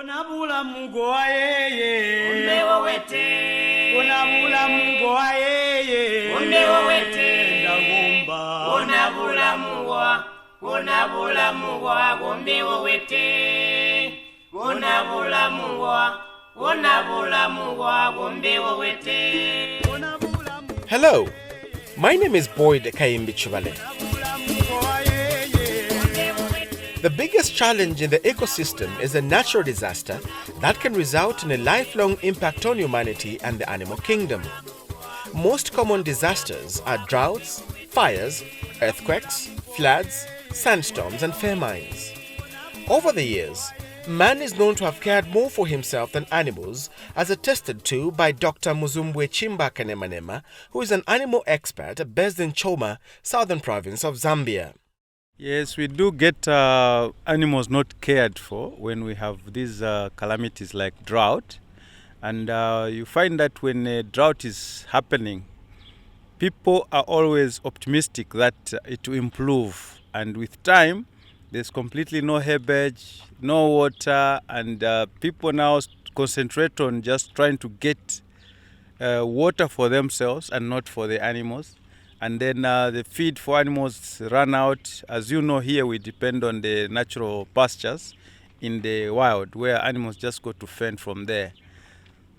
Onabula mugoa yeye. Umbewo wete. Onabula mugoa yeye. Umbewo wete. Ndagomba. Onabula mugoa. Onabula mugoa. Umbewo wete. Onabula mugoa. Onabula mugoa. Umbewo wete. Hello, my name is Boyd KAIMBI CHIBALE. The biggest challenge in the ecosystem is a natural disaster that can result in a lifelong impact on humanity and the animal kingdom. Most common disasters are droughts, fires, earthquakes, floods, sandstorms, and famines. Over the years, man is known to have cared more for himself than animals, as attested to by Dr. Muzumbwe Chimba Kanemanema, who is an animal expert based in Choma, southern province of Zambia. Yes, we do get animals not cared for when we have these calamities like drought. And you find that when a drought is happening, people are always optimistic that it will improve. And with time, there's completely no herbage, no water, and people now concentrate on just trying to get water for themselves and not for the animals. And then the feed for animals run out. As you know, here we depend on the natural pastures in the wild, where animals just go to fend from there.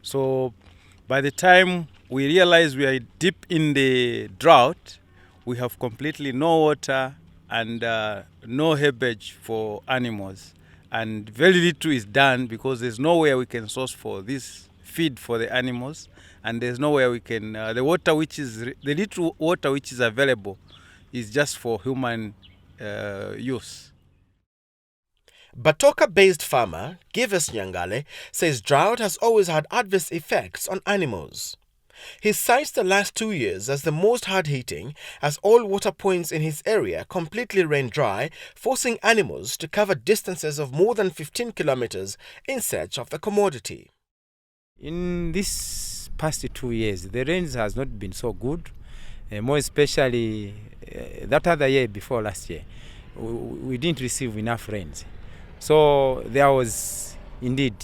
So by the time we realize we are deep in the drought, we have completely no water and no herbage for animals. And very little is done because there's nowhere we can source for this feed for the animals. And there's nowhere we can, the little water which is available is just for human use. Batoka-based farmer Givers Nyangale says drought has always had adverse effects on animals. He cites the last 2 years as the most hard-hitting, as all water points in his area completely ran dry, forcing animals to cover distances of more than 15 kilometers in search of the commodity. In this past 2 years, the rains has not been so good, more especially that other year before last year. We didn't receive enough rains. So there was indeed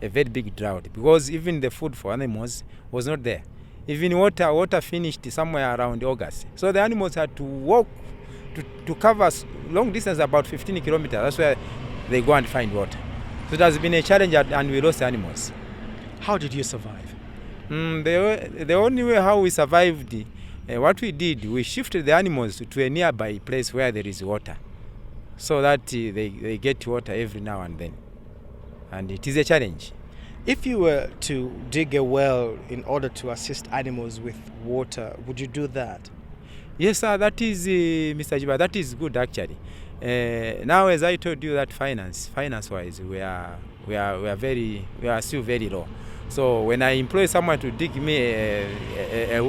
a very big drought because even the food for animals was not there. Even water finished somewhere around August. So the animals had to walk to cover long distance, about 15 kilometers. That's where they go and find water. So it has been a challenge and we lost animals. How did you survive? The only way how we survived, what we did, we shifted the animals to a nearby place where there is water, so that they get water every now and then. And it is a challenge. If you were to dig a well in order to assist animals with water, would you do that? Yes, sir, that is, Mr. Jiba, that is good actually. Now, as I told you, that finance-wise, we are still very low. So when I employ someone to dig me a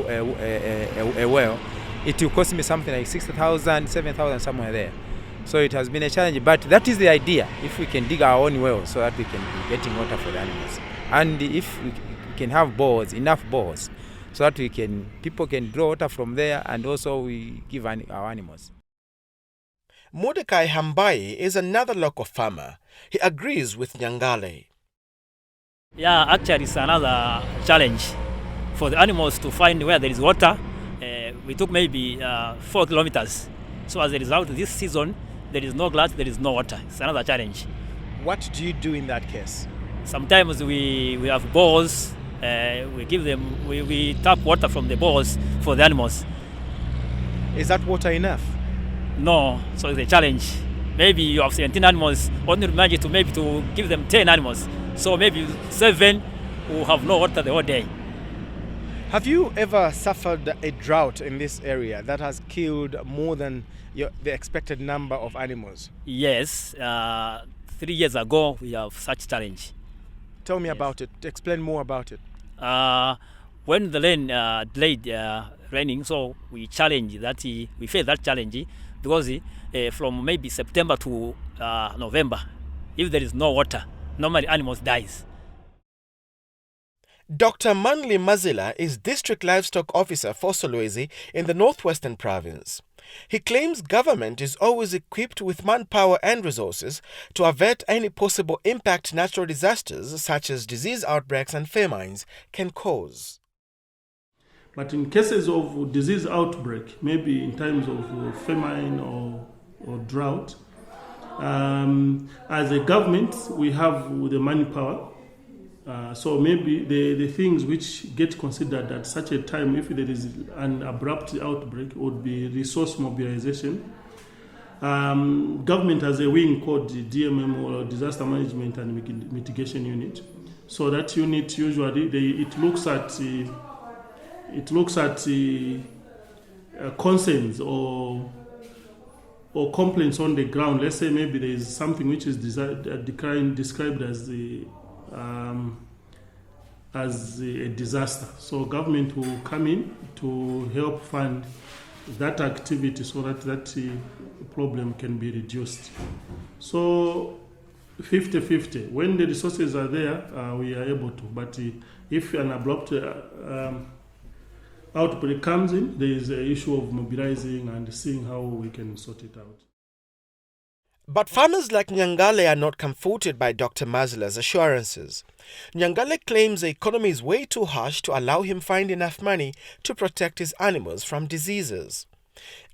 well, it will cost me something like 6,000, 7,000, somewhere there. So it has been a challenge, but that is the idea. If we can dig our own well, so that we can be getting water for the animals, and if we can have bores, enough bores, so that people can draw water from there, and also we give our animals. Mordecai Hambai is another local farmer. He agrees with Nyangale. Yeah, actually it's another challenge for the animals to find where there is water. We took maybe 4 kilometers. So as a result, this season, there is no grass, there is no water. It's another challenge. What do you do in that case? Sometimes we have bores. We tap water from the bores for the animals. Is that water enough? No, so it's a challenge. Maybe you have 17 animals, only manage to give them 10 animals. So maybe 7 will have no water the whole day. Have you ever suffered a drought in this area that has killed more than the expected number of animals? Yes, 3 years ago we have such challenge. Tell me about it. Explain more about it. When the rain delayed raining, so we face that challenge because from maybe September to November, if there is no water, normally animals dies. Dr. Manli Mazila is District Livestock Officer for Solwezi in the Northwestern Province. He claims government is always equipped with manpower and resources to avert any possible impact natural disasters such as disease outbreaks and famines can cause. But in cases of disease outbreak, maybe in times of famine or drought, as a government, we have the manpower. So maybe the things which get considered at such a time, if there is an abrupt outbreak, would be resource mobilization. Government has a wing called the DMM, or Disaster Management and Mitigation Unit. So that unit usually it looks at concerns or complaints on the ground. Let's say maybe there is something which is described as a disaster. So government will come in to help fund that activity so that problem can be reduced. So 50-50. When the resources are there, we are able to. But if an abrupt outbreak comes in, there is an issue of mobilizing and seeing how we can sort it out. But farmers like Nyangale are not comforted by Dr. Mazila's assurances. Nyangale claims the economy is way too harsh to allow him find enough money to protect his animals from diseases.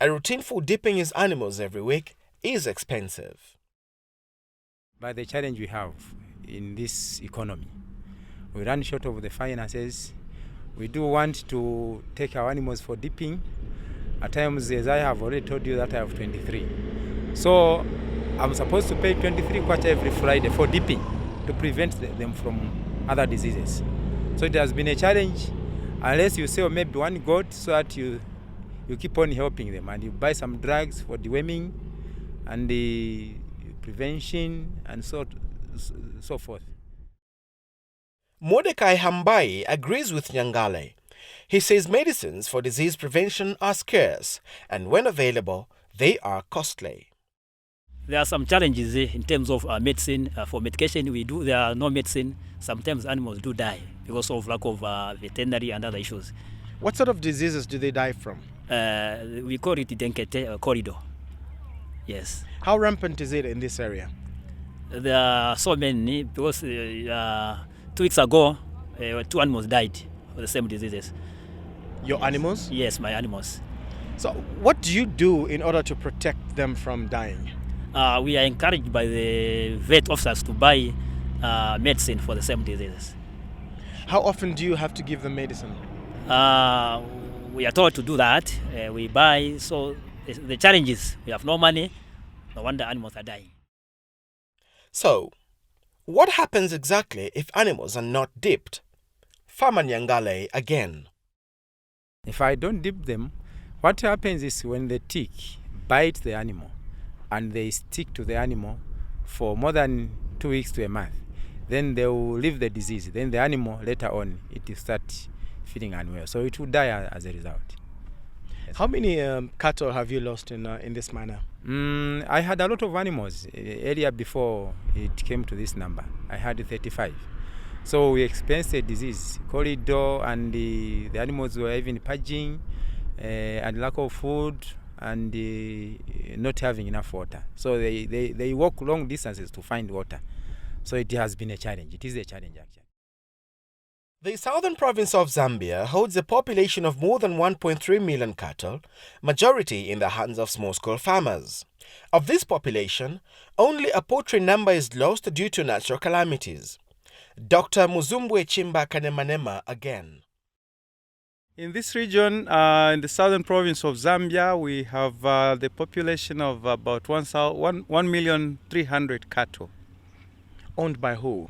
A routine for dipping his animals every week is expensive. But the challenge we have in this economy, we run short of the finances. We do want to take our animals for dipping. At times, as I have already told you, that I have 23. So I'm supposed to pay 23 kwacha every Friday for dipping to prevent them from other diseases. So it has been a challenge, unless you sell maybe one goat so that you keep on helping them and you buy some drugs for deworming and the prevention and so forth. Mordecai Hambai agrees with Nyangale. He says medicines for disease prevention are scarce and when available, they are costly. There are some challenges in terms of medicine. For medication, there are no medicine. Sometimes animals do die because of lack of veterinary and other issues. What sort of diseases do they die from? We call it Denkete corridor. Yes. How rampant is it in this area? There are so many because 2 weeks ago, 2 animals died of the same diseases. Your animals? Yes, my animals. So what do you do in order to protect them from dying? We are encouraged by the vet officers to buy medicine for the same diseases. How often do you have to give them medicine? We are told to do that. We buy. So the challenge is we have no money. No wonder animals are dying. So, what happens exactly if animals are not dipped? Farmer Nyangale again. If I don't dip them, what happens is when the tick bites the animal and they stick to the animal for more than 2 weeks to a month, then they will leave the disease. Then the animal later on, it will start feeling unwell. So it will die as a result. Yes. How many cattle have you lost in this manner? I had a lot of animals earlier before it came to this number. I had 35. So we experienced a disease, corridor, and the animals were even purging and lack of food and not having enough water. So they walk long distances to find water. So it has been a challenge. It is a challenge actually. The southern province of Zambia holds a population of more than 1.3 million cattle, majority in the hands of small-scale farmers. Of this population, only a paltry number is lost due to natural calamities. Dr. Muzumbwe Chimba Kanemanema again. In this region, in the southern province of Zambia, we have the population of about 1,300,000 cattle. Owned by who?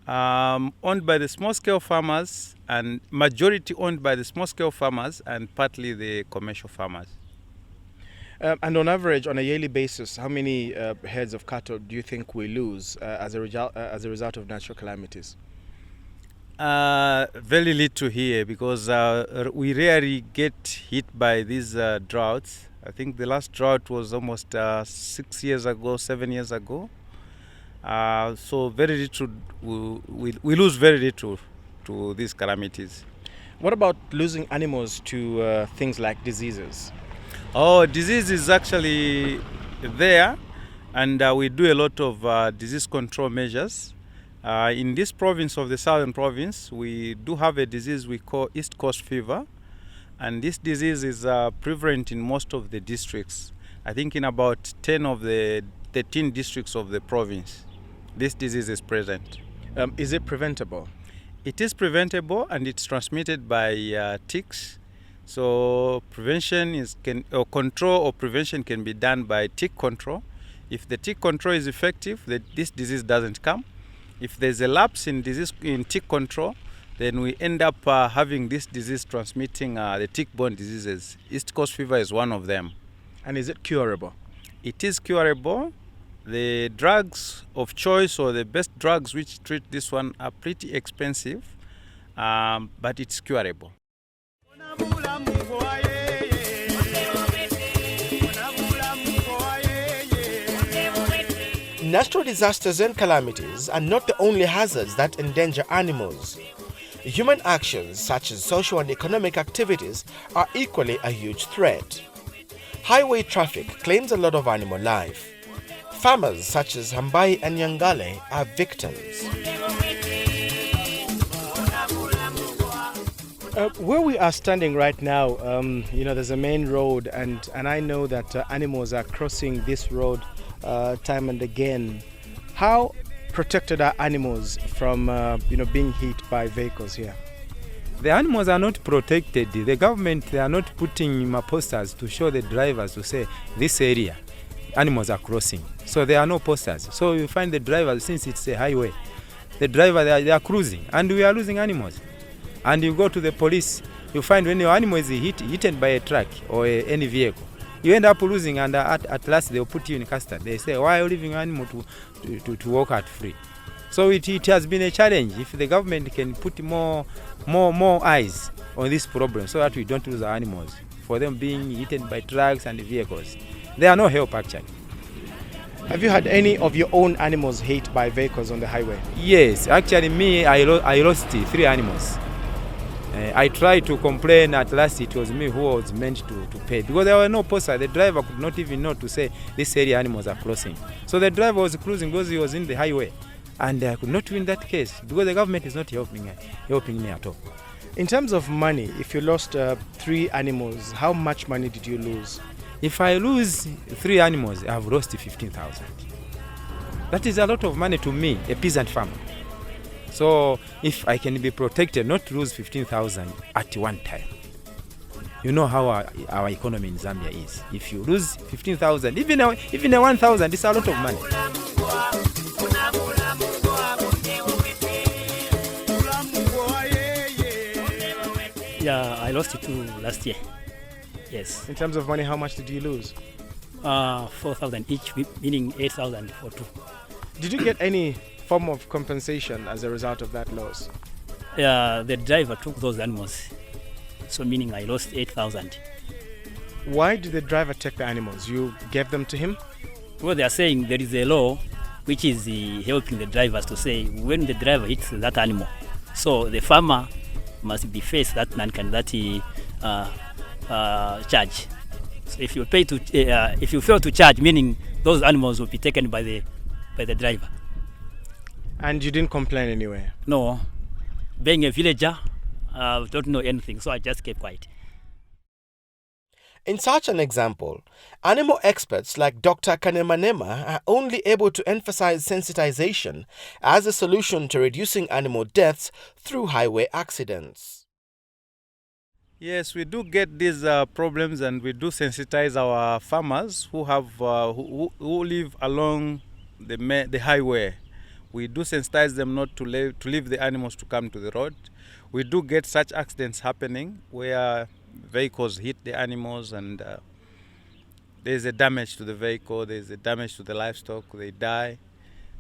Owned by the small-scale farmers, and majority owned by the small-scale farmers and partly the commercial farmers. And on average, on a yearly basis, how many heads of cattle do you think we lose as a result of natural calamities? Very little here because we rarely get hit by these droughts. I think the last drought was almost 6 years ago, 7 years ago. So very little, we lose very little to these calamities. What about losing animals to things like diseases? Oh, disease is actually there, and we do a lot of disease control measures. In this province of the Southern Province, we do have a disease we call East Coast fever, and this disease is prevalent in most of the districts. I think in about 10 of the 13 districts of the province, this disease is present. Is it preventable? It is preventable, and it's transmitted by ticks. So prevention control or prevention can be done by tick control. If the tick control is effective, this disease doesn't come. If there's a lapse in tick control, then we end up having this disease transmitting the tick-borne diseases. East Coast fever is one of them. And is it curable? It is curable. The drugs of choice, or the best drugs which treat this one, are pretty expensive, but it's curable. Natural disasters and calamities are not the only hazards that endanger animals. Human actions such as social and economic activities are equally a huge threat. Highway traffic claims a lot of animal life. Farmers such as Hambai and Nyangale are victims. Where we are standing right now, there's a main road, and I know that animals are crossing this road time and again. How protected are animals from being hit by vehicles here? The animals are not protected. The government, they are not putting posters to show the drivers to say this area animals are crossing. So there are no posters. So you find the drivers, since it's a highway, the driver they are cruising, and we are losing animals. And you go to the police, you find when your animal is hit by a truck or any vehicle, you end up losing, and at last they'll put you in custody. They say, why are you leaving your animal to walk out free? So it has been a challenge. If the government can put more eyes on this problem so that we don't lose our animals for them being hit by trucks and vehicles. There are no help actually. Have you had any of your own animals hit by vehicles on the highway? Yes, actually I lost 3 animals. I tried to complain. At last it was me who was meant to pay, because there were no posters. The driver could not even know to say this area animals are crossing. So the driver was cruising because he was in the highway, and I could not win that case because the government is not helping me at all. In terms of money, if you lost 3 animals, how much money did you lose? If I lose 3 animals, I have lost 15,000. That is a lot of money to me, a peasant farmer. So if I can be protected, not to lose 15,000 at one time. You know how our economy in Zambia is. If you lose 15,000, even a 1,000, it's a lot of money. Yeah, I lost 2 last year. Yes. In terms of money, how much did you lose? 4,000 each, meaning 8,000 for 2. Did you get any form of compensation as a result of that loss? Yeah, the driver took those animals, so meaning I lost 8,000. Why did the driver take the animals? You gave them to him? Well, they are saying there is a law which is helping the drivers to say when the driver hits that animal, so the farmer must be faced that charge. So if you if you fail to charge, meaning those animals will be taken by the driver. And you didn't complain anyway? No. Being a villager, I don't know anything, so I just kept quiet. In such an example, animal experts like Dr. Kanemanema are only able to emphasize sensitization as a solution to reducing animal deaths through highway accidents. Yes, we do get these problems, and we do sensitize our farmers who live along the highway. We do sensitize them not to leave the animals to come to the road. We do get such accidents happening where vehicles hit the animals, and there's a damage to the vehicle, there's a damage to the livestock, they die.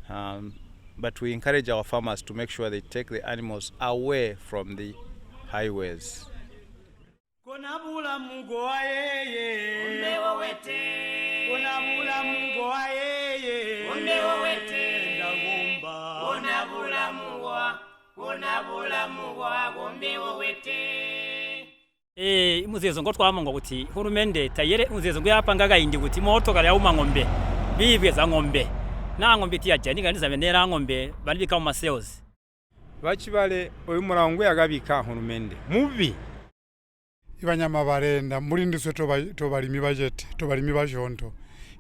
But we encourage our farmers to make sure they take the animals away from the highways. unabulamu bwa gombewo wete. Muzezo ngo twamongo kuti hurumende tayere muzezo ngo yapanga indi kuti moto kali yauma ngombe bibwe za ngombe na ngombe tia jani kandi zamenera ngombe balibika mu sales Bachibale oyu murango yagabika hurumende mubi ibanyama barenda muri ndiswe tobalimi bajete tobalimi bajonto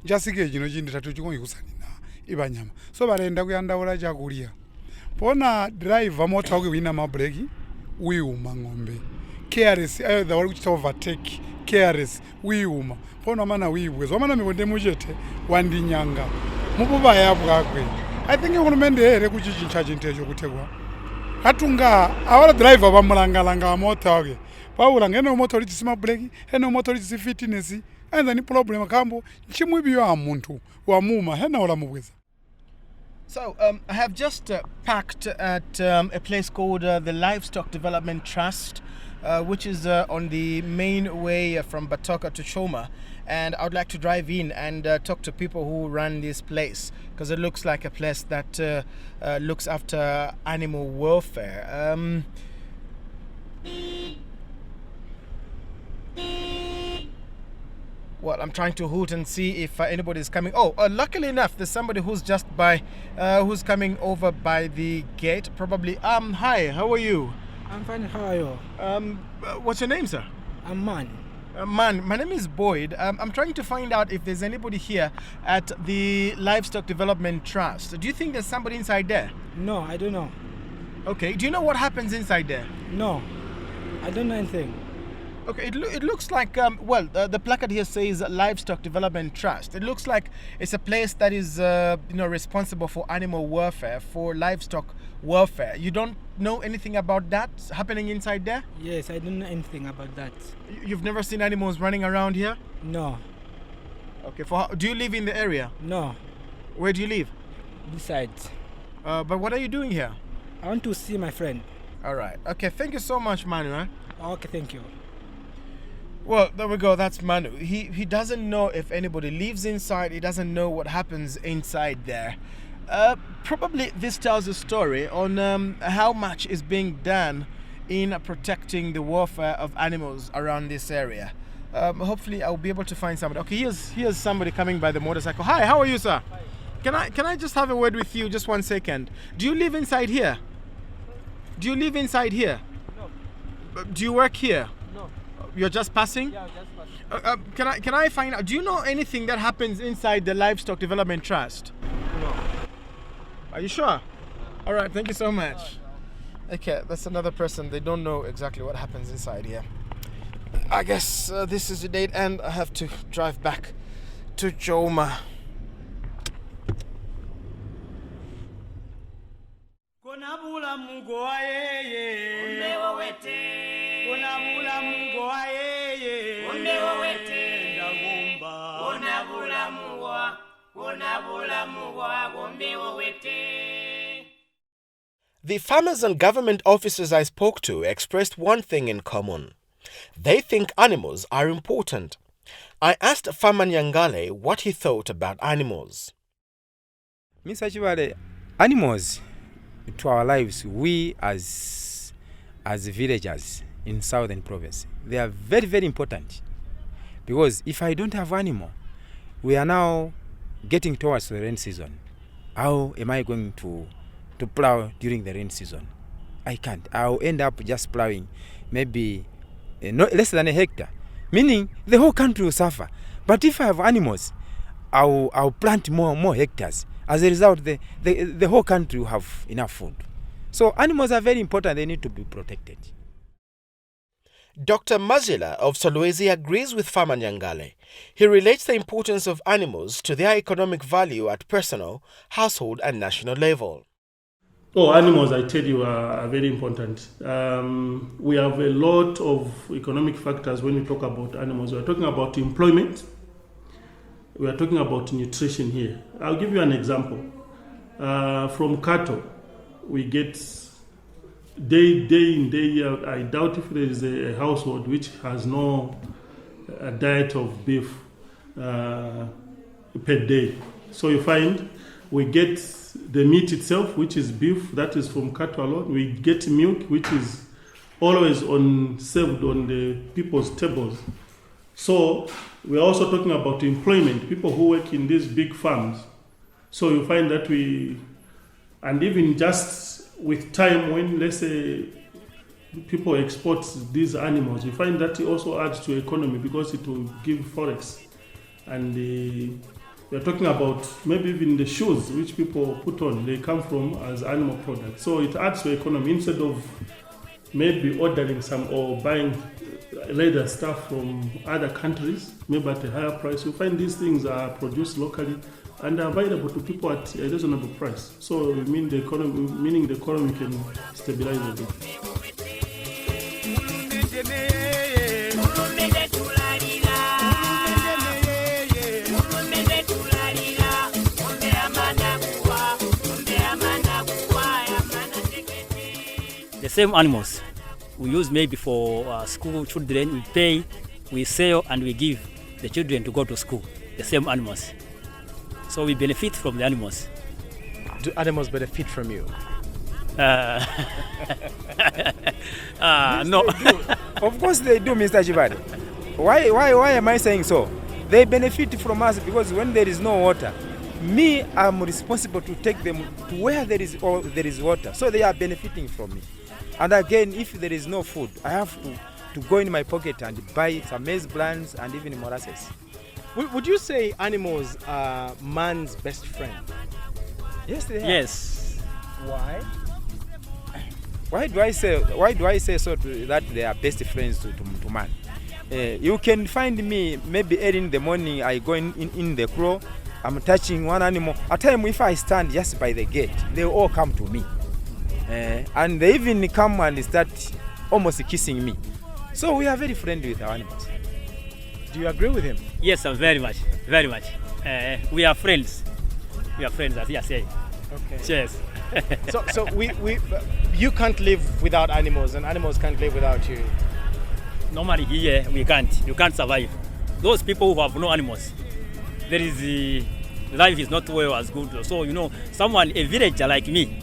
njasike gino jindi tatu chikongi kusanina ibanyama so barenda kuyandawula chakulya pona driver moto wakwe wina mabreki wiuma ngombe KRS either wali kuchita overtake KRS wiuma pona mana wiibwe zomana mibonde mujete wandinyanga mububa yabwakwe I think hurumende here kuchichincha chintecho kutegwa hatunga awala driver bamulangalanga moto wakwe Paula ngene moto lichisima breki hene moto lichisi fitness and ni problem kambo chimwibiyo amuntu wa muma hena ola mubweza. So I have just parked at a place called the Livestock Development Trust, which is on the main way from Batoka to Choma, and I would like to drive in and talk to people who run this place because it looks like a place that looks after animal welfare. Well, I'm trying to hoot and see if anybody is coming. Oh, luckily enough, there's somebody who's just by, who's coming over by the gate. Probably. Hi. How are you? I'm fine. How are you? What's your name, sir? I'm Man. Man, my name is Boyd. I'm trying to find out if there's anybody here at the Livestock Development Trust. Do you think there's somebody inside there? No, I don't know. Okay. Do you know what happens inside there? No, I don't know anything. Okay, it looks like, the placard here says Livestock Development Trust. It looks like it's a place that is, responsible for animal welfare, for livestock welfare. You don't know anything about that happening inside there? Yes, I don't know anything about that. You've never seen animals running around here? No. Okay, do you live in the area? No. Where do you live? This side. But what are you doing here? I want to see my friend. All right. Okay, thank you so much, Manu. Okay, thank you. Well, there we go. That's Manu. He doesn't know if anybody lives inside. He doesn't know what happens inside there. Probably this tells a story on how much is being done in protecting the welfare of animals around this area. Hopefully, I'll be able to find somebody. Okay, here's somebody coming by the motorcycle. Hi, how are you, sir? Hi. Can I just have a word with you? Just 1 second. Do you live inside here? Do you live inside here? No. Do you work here? No. You're just passing? Yeah, just passing. Can I find out? Do you know anything that happens inside the Livestock Development Trust? No. Are you sure? All right, thank you so much. Okay, that's another person. They don't know exactly what happens inside here. I guess this is the date, and I have to drive back to Joma. Konabula mungo ayeye. Umbewo wete. Konabula mungo ayeye. Umbewo wete. Ndagomba. Konabula mugwa gombewo wete. The farmers and government officers I spoke to expressed one thing in common. They think animals are important. I asked Farmer Nyangale what he thought about animals. Mr. Chibale, animals to our lives, we as villagers in southern province, they are very, very important. Because if I don't have animal, we are now getting towards the rain season. How am I going to plow during the rain season? I can't. I'll end up just plowing maybe not less than a hectare, meaning the whole country will suffer. But if I have animals, I'll plant more hectares. As a result, the whole country will have enough food. So animals are very important. They need to be protected. Dr. Mazila of Solwezi agrees with Farmer Nyangale. He relates the importance of animals to their economic value at personal, household and national level. Oh, animals, I tell you, are very important. We have a lot of economic factors when we talk about animals. We are talking about employment. We are talking about nutrition here. I'll give you an example. From cattle, we get day in, day out. I doubt if there is a household which has no diet of beef per day. So you find we get the meat itself, which is beef, that is from cattle alone. We get milk, which is always served on the people's tables. So we're also talking about employment, people who work in these big farms. So you find that and even just with time when, let's say, people export these animals, you find that it also adds to economy because it will give forex. And we're talking about maybe even the shoes which people put on, they come from as animal products. So it adds to economy instead of maybe ordering some or buying leather stuff from other countries, maybe at a higher price. You find these things are produced locally and are available to people at a reasonable price. So meaning the economy can stabilize a bit. The same animals we use maybe for school children, we pay, we sell, and we give the children to go to school. The same animals. So we benefit from the animals. Do animals benefit from you? No. Of course they do, Mr. Chibale. Why am I saying so? They benefit from us because when there is no water, I'm responsible to take them to where there is water. So they are benefiting from me. And again, if there is no food, I have to go in my pocket and buy some maize bran and even molasses. Would you say animals are man's best friend? Yes, they are. Yes. Why? Why do I say so that they are best friends to man? You can find me maybe early in the morning. I go in the crow. I'm touching one animal. At time, if I stand just by the gate, they all come to me, and they even come and start almost kissing me. So we are very friendly with our animals. Do you agree with him? Yes, very much, very much. We are friends. We are friends, as you are saying. Okay. Cheers. So you can't live without animals, and animals can't live without you. Normally here we can't. You can't survive. Those people who have no animals, there is life is not well as good. So a villager like me,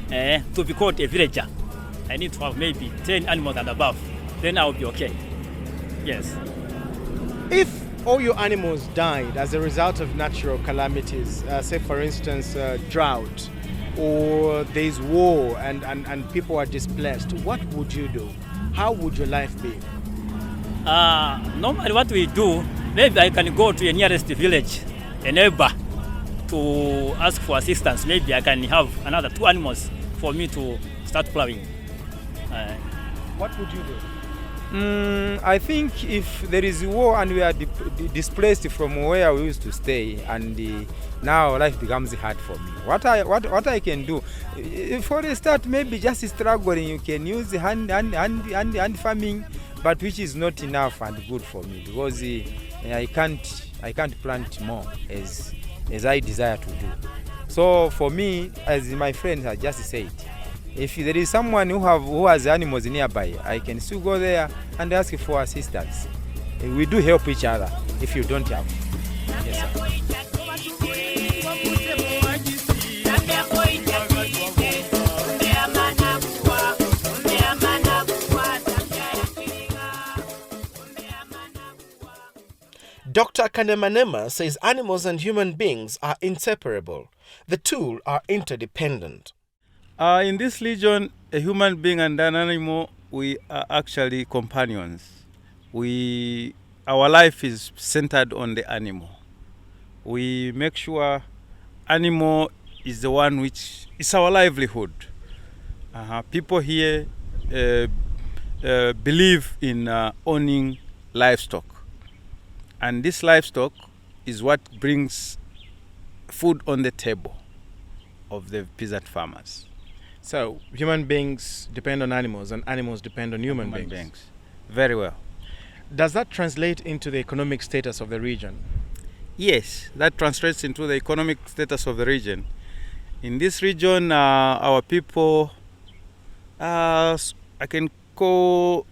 to be called a villager, I need to have maybe 10 animals and above. Then I will be okay. Yes. If all your animals died as a result of natural calamities, say for instance drought, or there's war and people are displaced, what would you do? How would your life be? Normally what we do, maybe I can go to a nearest village, a neighbor, to ask for assistance. Maybe I can have another 2 animals for me to start plowing. What would you do? I think if there is war and we are displaced from where we used to stay, and now life becomes hard for me, what I can do, for a start, maybe just struggling. You can use hand farming, but which is not enough and good for me because I can't plant more as I desire to do. So for me, as my friends have just said, if there is someone who has animals nearby, I can still go there and ask for assistance. We do help each other if you don't have. Yes, sir. Dr. Kanemanema says animals and human beings are inseparable. The two are interdependent. In this region, a human being and an animal, we are actually companions. Our life is centered on the animal. We make sure animal is the one which is our livelihood. People here believe in owning livestock. And this livestock is what brings food on the table of the peasant farmers. So human beings depend on animals and animals depend on human beings. Very well. Does that translate into the economic status of the region? Yes, that translates into the economic status of the region. In this region, our people, I can call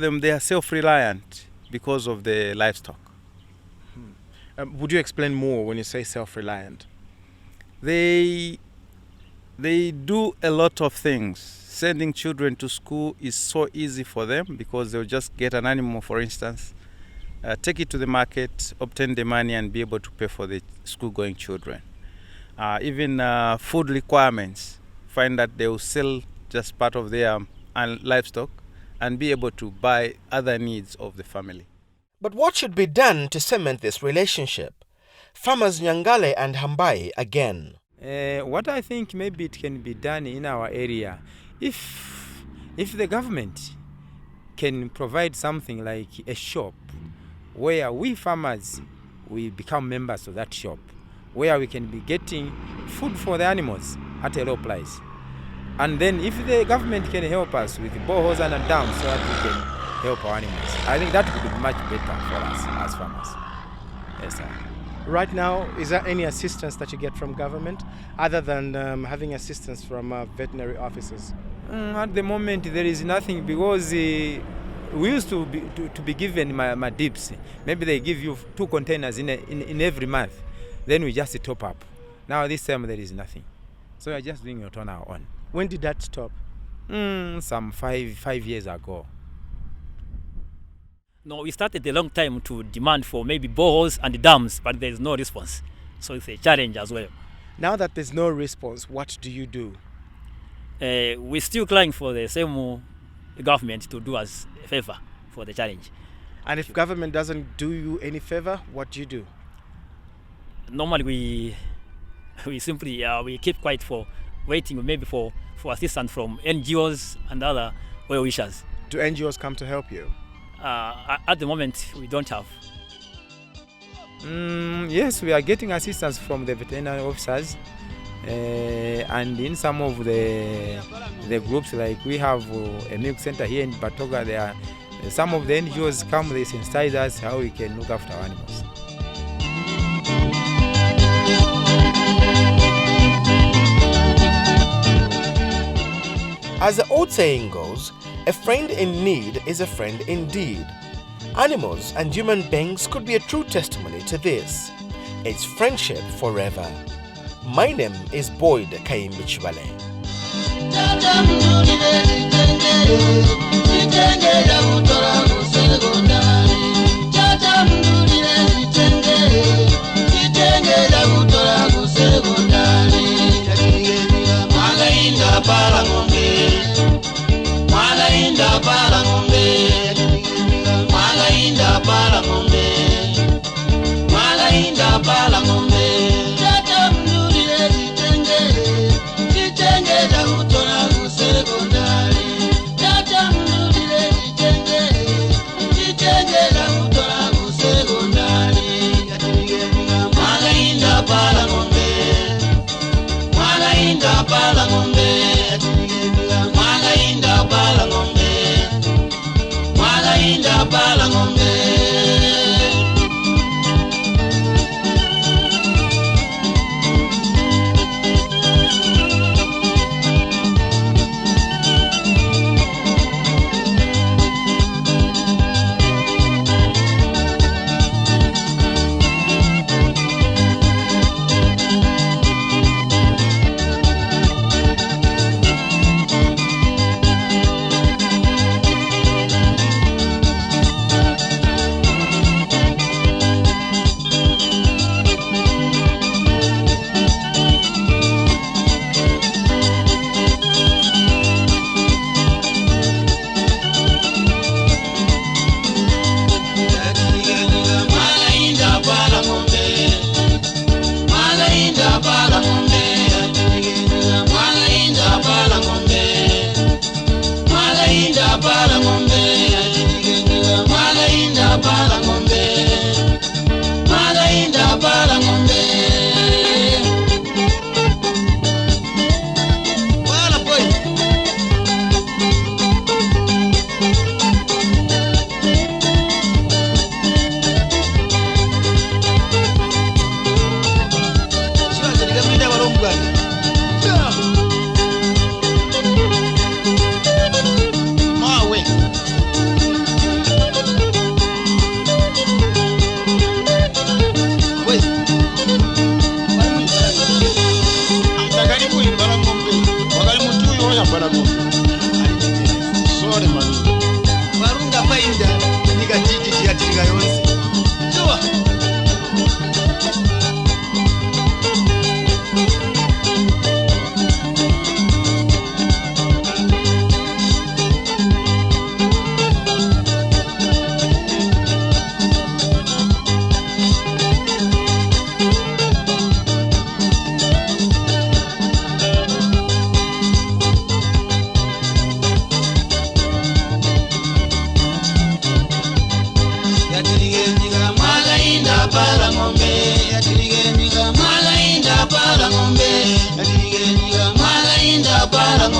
them, they are self-reliant because of the livestock. Would you explain more when you say self-reliant? They They do a lot of things. Sending children to school is so easy for them because they'll just get an animal, for instance, take it to the market, obtain the money, and be able to pay for the school-going children. Even food requirements, find that they will sell just part of their livestock and be able to buy other needs of the family. But what should be done to cement this relationship? Farmers Nyangale and Hambai again. What I think maybe it can be done in our area, if the government can provide something like a shop where we farmers, we become members of that shop, where we can be getting food for the animals at a low price. And then if the government can help us with boreholes and dams so that we can help our animals, I think that would be much better for us as farmers. Yes, sir. Right now, is there any assistance that you get from government other than having assistance from veterinary officers? At the moment, there is nothing because we used to be given my dips. Maybe they give you 2 containers in every month. Then we just top up. Now this time there is nothing. So we are just doing it on our own. When did that stop? Some five years ago. No, we started a long time to demand for maybe boreholes and dams, but there is no response. So it's a challenge as well. Now that there's no response, what do you do? We're still crying for the same government to do us a favor for the challenge. And if government doesn't do you any favor, what do you do? Normally we simply we keep quiet for waiting maybe for assistance from NGOs and other well wishers. Do NGOs come to help you? At the moment, we don't have. Yes, we are getting assistance from the veterinary officers, and in some of the groups, like we have a milk center here in Batoga. There are some of the NGOs come, they sensitize us how we can look after our animals. As the old saying goes, a friend in need is a friend indeed. Animals and human beings could be a true testimony to this. It's friendship forever. My name is Boyd KAIMBI CHIBALE.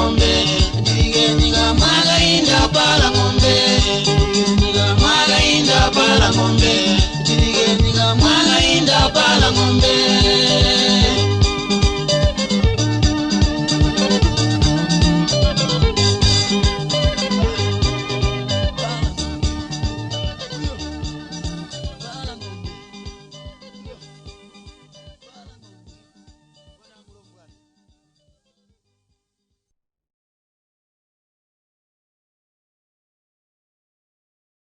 ng'ombe, chirigeninga mwaga inda pala ng'ombe, chirigeninga mwaga inda pala ng'ombe, chirigeninga mwaga inda pala ng'ombe.